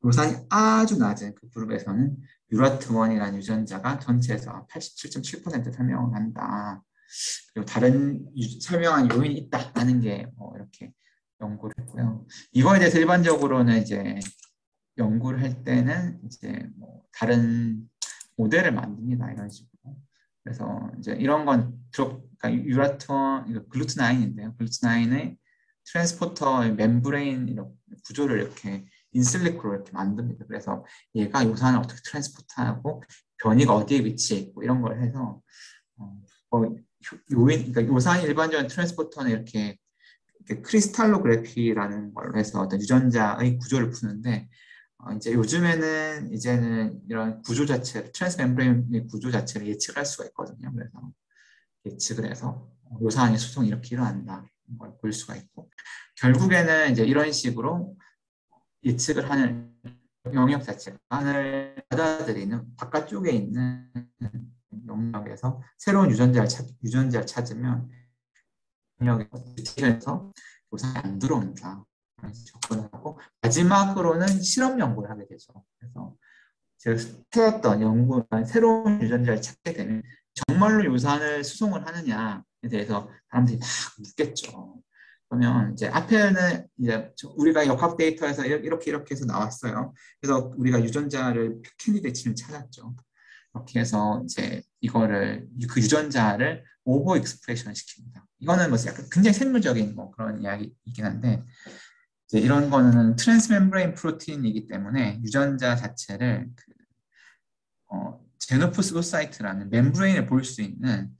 요산이 아주 낮은 그 그룹에서는 유라트원이라는 유전자가 전체에서 87.7% 설명을 한다. 그리고 다른 설명한 요인이 있다라는 게 이렇게 연구를 했고요. 이거에 대해서 일반적으로는 이제 연구를 할 때는 이제 다른 모델을 만듭니다. 이런 식으로. 그래서 이제 이런 건 그러니까 유라톤, 이거 글루트나인인데요. 글루트나인의 트랜스포터의 멤브레인 구조를 이렇게 인슬리코로 이렇게 만듭니다. 그래서 얘가 요산을 어떻게 트랜스포터하고 변이가 어디에 위치해 있고 이런 걸 해서 그러니까 요산 일반적인 트랜스포터는 이렇게 크리스탈로그래피라는 걸로 해서 어떤 유전자의 구조를 푸는데 이제 요즘에는 이제는 이런 구조 자체, 트랜스 멤브레인의 구조 자체를 예측할 수가 있거든요. 그래서 예측을 해서 요산의 수송이 이렇게 일어난다 걸 볼 수가 있고 결국에는 이제 이런 식으로 예측을 하는 영역 자체가 하늘 받아들이는 바깥쪽에 있는 영역에서 새로운 유전자를 찾으면 영역에서 요산이 안 들어온다. 접근을 하고 마지막으로는 실험 연구를 하게 되죠. 그래서 제가 찾았던 연구는 새로운 유전자를 찾게 되면 정말로 요산을 수송을 하느냐에 대해서 사람들이 막 묻겠죠. 그러면 이제 앞에는 이제 우리가 역학 데이터에서 이렇게 해서 나왔어요. 그래서 우리가 유전자를 캔디데이츠를 찾았죠. 이렇게 해서 이제 이거를 그 유전자를 오버 익스프레션 시킵니다. 이거는 뭐 약간 굉장히 생물적인 뭐 그런 이야기이긴 한데 이제 이런 거는 트랜스멤브레인 프로틴이기 때문에 유전자 자체를 제노푸스 오사이트라는 멤브레인을 볼 수 있는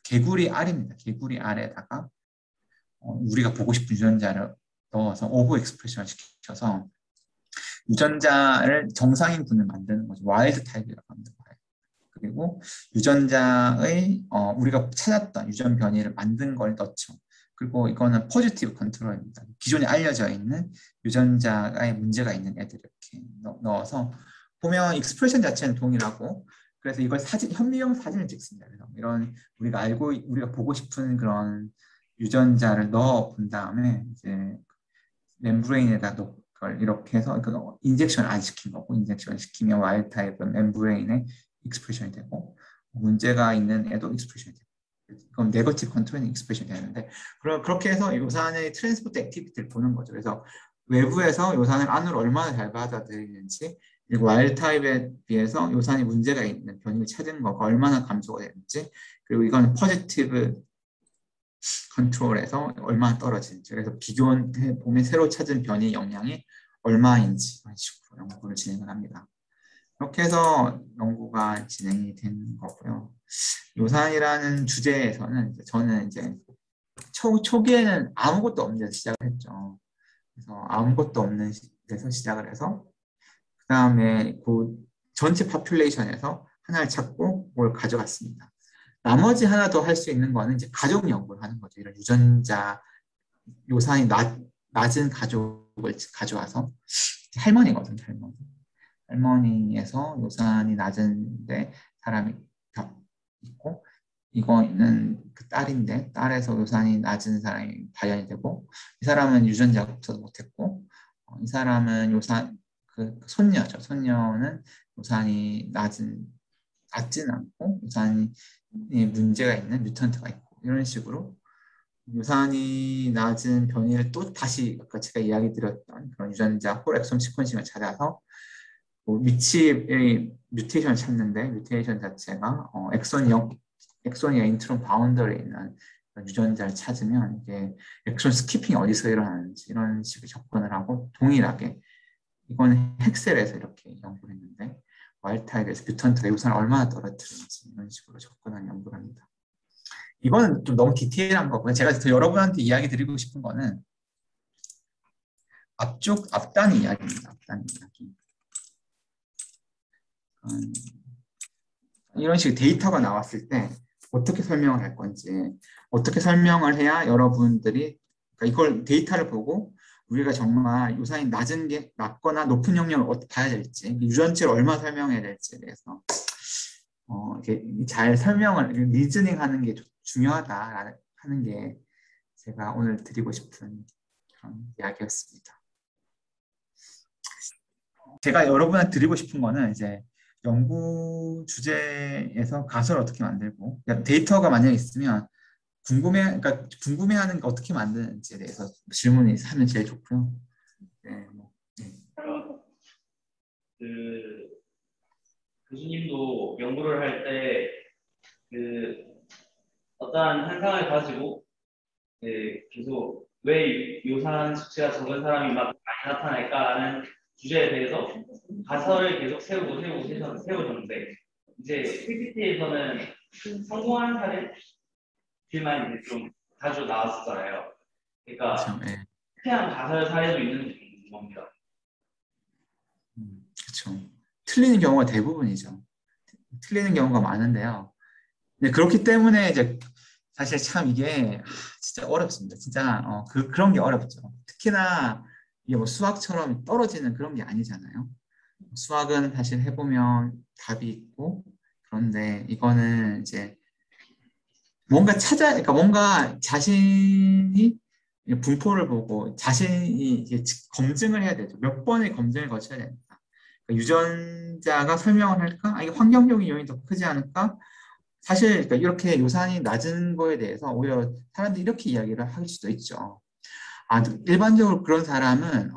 개구리 알입니다. 개구리 알에다가 우리가 보고 싶은 유전자를 넣어서 오버 익스프레션을 시켜서 유전자를 정상인군을 만드는 거죠. 와일드 타입이라고 합니다. 그리고 유전자의 우리가 찾았던 유전 변이를 만든 걸 넣죠. 그리고 이거는 포지티브 컨트롤입니다. 기존에 알려져 있는 유전자에 문제가 있는 애들 이렇게 넣어서 보면 익스프레션 자체는 동일하고 그래서 이걸 현미경 사진을 찍습니다. 그래서 이런 우리가 보고 싶은 그런 유전자를 넣어 본 다음에 이제 멤브레인에다 그걸 이렇게 해서 인젝션을 안 시킨 거고 인젝션을 시키면 와일드 타입은 멤브레인에 익스프레션이 되고 문제가 있는 애도 익스프레션이 되고 그럼 네거티브 컨트롤링 익스프레션이 되는데 그렇게 해서 요산의 트랜스포트 액티비티를 보는 거죠. 그래서 외부에서 요산을 안으로 얼마나 잘 받아들이는지 그리고 와일드 타입에 비해서 요산이 문제가 있는 변이를 찾은 거가 얼마나 감소가 되는지 그리고 이건 포지티브 컨트롤에서 얼마나 떨어지는지 그래서 비교해 보면 새로 찾은 변이 영향이 얼마인지 이런 식으로 연구를 진행을 합니다. 이렇게 해서 연구가 진행이 된 거고요. 요산이라는 주제에서는 저는 이제 초기에는 아무것도 없는 데서 시작을 했죠. 그래서 아무것도 없는 데서 시작을 해서 그 다음에 그 전체 파퓰레이션에서 하나를 찾고 그걸 가져갔습니다. 나머지 하나 더 할 수 있는 거는 이제 가족 연구를 하는 거죠. 이런 유전자 요산이 낮은 가족을 가져와서 할머니거든요. 할머니에서 요산이 낮은데 사람이 있고 이거는 그 딸인데 딸에서 요산이 낮은 사람이 발현이 되고 이 사람은 유전자가 없어서 못했고 이 사람은 그 손녀죠. 손녀는 요산이 낮진 않고 요산이 문제가 있는 뮤턴트가 있고 이런 식으로 유산이 낮은 변이를 또 다시 아까 제가 이야기 드렸던 그런 유전자 홀 엑솜 시퀀싱을 찾아서 위치의 뮤테이션을 찾는데 뮤테이션 자체가 엑손이나 인트론 바운더리에 있는 유전자를 찾으면 이게 엑손 스키핑이 어디서 일어나는지 이런 식으로 접근을 하고 동일하게 이거는 헥셀에서 이렇게 연구를 했는데 와일드타입에서 뮤턴트가 요산을 얼마나 떨어뜨리는지 이런 식으로 접근한 연구를 합니다. 이거는 좀 너무 디테일한 거고요. 제가 더 여러분한테 이야기 드리고 싶은 거는 앞단 이야기입니다. 앞단 이야기. 이런 식의 데이터가 나왔을 때 어떻게 설명을 할 건지 어떻게 설명을 해야 여러분들이 그러니까 이걸 데이터를 보고 우리가 정말 요산이 낮거나 높은 영역을 어떻게 봐야 될지 유전체를 얼마 설명해야 될지에 대해서 이렇게 잘 설명을 리즈닝하는 게 중요하다 하는 게 제가 오늘 드리고 싶은 그런 이야기였습니다. 제가 여러분한테 드리고 싶은 거는 이제 연구 주제에서 가설을 어떻게 만들고 그러니까 데이터가 만약에 있으면 그러니까 궁금해하는 게 어떻게 만드는지에 대해서 질문이 하면 제일 좋고요. 네, 네. 그 교수님도 연구를 할 때 그 그 어떠한 현상을 가지고 계속 왜 요산 수치가 적은 사람이 막 많이 나타날까라는 주제에 대해서 가설을 계속 세우셨는데 이제 PPT에서는 성공한 사례들만 이제 좀 자주 나왔었잖아요. 그러니까 그렇죠. 예. 특이한 가설 사례도 있는 겁니다. 그렇죠. 틀리는 경우가 대부분이죠. 틀리는 경우가 많은데요. 네, 그렇기 때문에 이제 사실 참 이게 진짜 어렵습니다. 진짜 그런 게 어렵죠. 특히나 이게 뭐 수학처럼 떨어지는 그런 게 아니잖아요. 수학은 사실 해보면 답이 있고 그런데 이거는 이제 그러니까 뭔가 자신이 분포를 보고 자신이 이제 검증을 해야 되죠. 몇 번의 검증을 거쳐야 됩니다. 그러니까 유전자가 설명을 할까? 이게 환경적인 요인이 더 크지 않을까? 사실 그러니까 이렇게 요산이 낮은 거에 대해서 오히려 사람들이 이렇게 이야기를 할 수도 있죠. 일반적으로 그런 사람은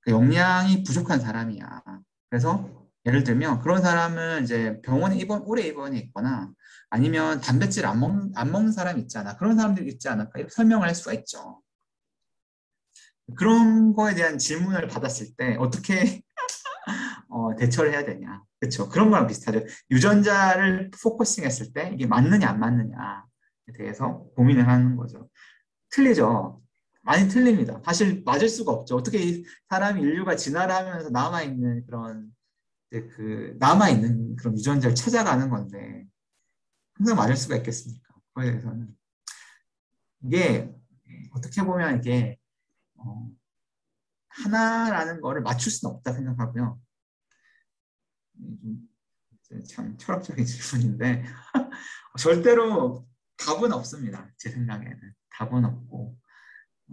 그 영양이 부족한 사람이야. 그래서 예를 들면 그런 사람은 이제 병원에 오래 입원해 있거나 아니면 단백질 안 먹는 사람 있잖아. 그런 사람들이 있지 않을까? 이렇게 설명을 할 수가 있죠. 그런 거에 대한 질문을 받았을 때 어떻게 대처를 해야 되냐. 그렇죠. 그런 거랑 비슷하죠. 유전자를 포커싱 했을 때 이게 맞느냐 안 맞느냐에 대해서 고민을 하는 거죠. 틀리죠. 많이 틀립니다. 사실 맞을 수가 없죠. 어떻게 이 사람이 인류가 진화를 하면서 남아있는 그런 남아있는 그런 유전자를 찾아가는 건데 항상 맞을 수가 있겠습니까? 그거에 대해서는 이게 어떻게 보면 이게 어, 하나라는 거를 맞출 수는 없다 생각하고요. 참 철학적인 질문인데 절대로 답은 없습니다. 제 생각에는 답은 없고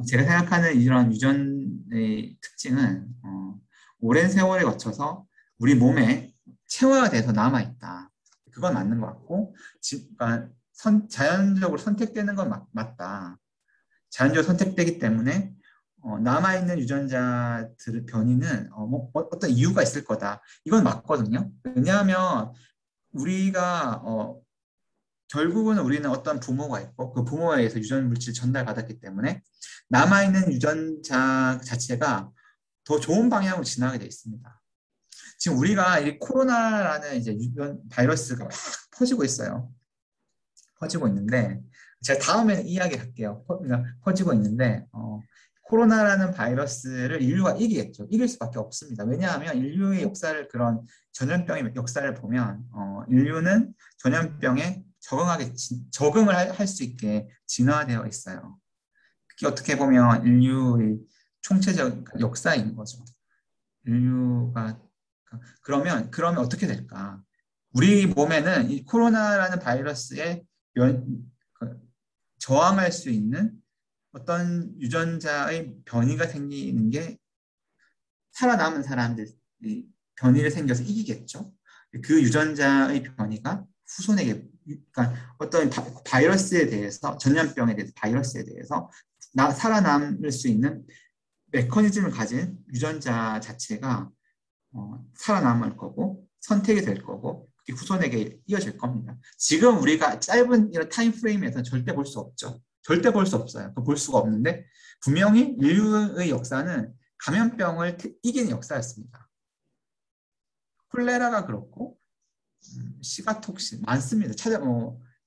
제가 생각하는 이런 유전의 특징은 오랜 세월에 거쳐서 우리 몸에 체화가 돼서 남아있다. 그건 맞는 것 같고 그러니까 자연적으로 선택되는 건 맞다. 자연적으로 선택되기 때문에 남아있는 유전자들 변이는 어떤 이유가 있을 거다. 이건 맞거든요. 왜냐하면 우리가 결국은 우리는 어떤 부모가 있고 그 부모에 의해서 유전 물질 전달받았기 때문에 남아있는 유전자 자체가 더 좋은 방향으로 진화하게 돼 있습니다. 지금 우리가 이 코로나라는 이제 유전 바이러스가 막 퍼지고 있어요. 퍼지고 있는데 제가 다음에 이야기할게요. 퍼지고 있는데 코로나라는 바이러스를 인류가 이기겠죠. 이길 수밖에 없습니다. 왜냐하면 인류의 역사를 그런 전염병의 역사를 보면 인류는 전염병에 적응을 할 수 있게 진화되어 있어요. 그게 어떻게 보면 인류의 총체적 역사인 거죠. 인류가 그러면 어떻게 될까? 우리 몸에는 이 코로나라는 바이러스에 저항할 수 있는 어떤 유전자의 변이가 생기는 게 살아남은 사람들이 변이를 생겨서 이기겠죠. 그 유전자의 변이가 후손에게 그러니까 어떤 바이러스에 대해서 전염병에 대해서 바이러스에 대해서 살아남을 수 있는 메커니즘을 가진 유전자 자체가 살아남을 거고 선택이 될 거고 후손에게 이어질 겁니다. 지금 우리가 짧은 이런 타임 프레임에서 절대 볼 수 없죠. 절대 볼 수 없어요. 볼 수가 없는데 분명히 인류의 역사는 감염병을 이기는 역사였습니다. 콜레라가 그렇고 시가톡신 많습니다.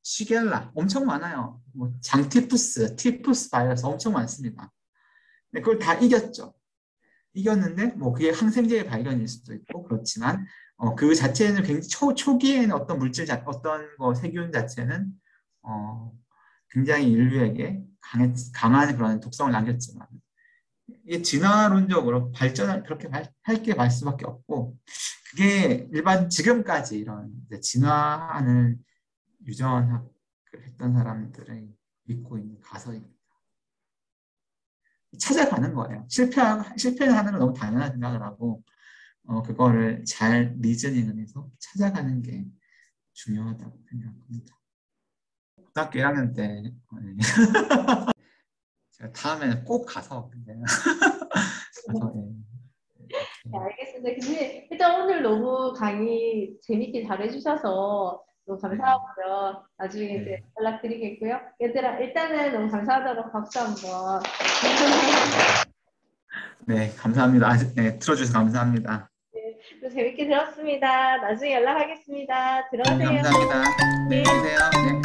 시겔라 엄청 많아요. 티푸스 바이러스 엄청 많습니다. 근데 그걸 다 이겼죠. 이겼는데 그게 항생제의 발견일 수도 있고 그렇지만 그 자체는 굉장히 초기에는 어떤 어떤 세균 자체는 굉장히 인류에게 강한 그런 독성을 남겼지만 이게 진화론적으로 발전을 그렇게 할 수밖에 없고 그게 지금까지 이런 진화하는 유전학을 했던 사람들이 믿고 있는 가설입니다. 찾아가는 거예요. 실패를 하는 건 너무 당연한 생각을 하고 그거를 잘 리즈닝을 해서 찾아가는 게 중요하다고 생각합니다. 고등학교 1학년 때 제가 다음에는 꼭 가서 네, 알겠습니다. 근데 일단 오늘 너무 강의 재밌게 잘해주셔서 너무 감사하고요. 나중에 이제 네. 연락드리겠고요. 얘들아, 일단은 너무 감사하다고 박수 한번. 네, 감사합니다. 네, 들어주셔서 감사합니다. 또 재밌게 들었습니다. 나중에 연락하겠습니다. 네, 들어오세요. 감사합니다. 네, 쉬세요. 네.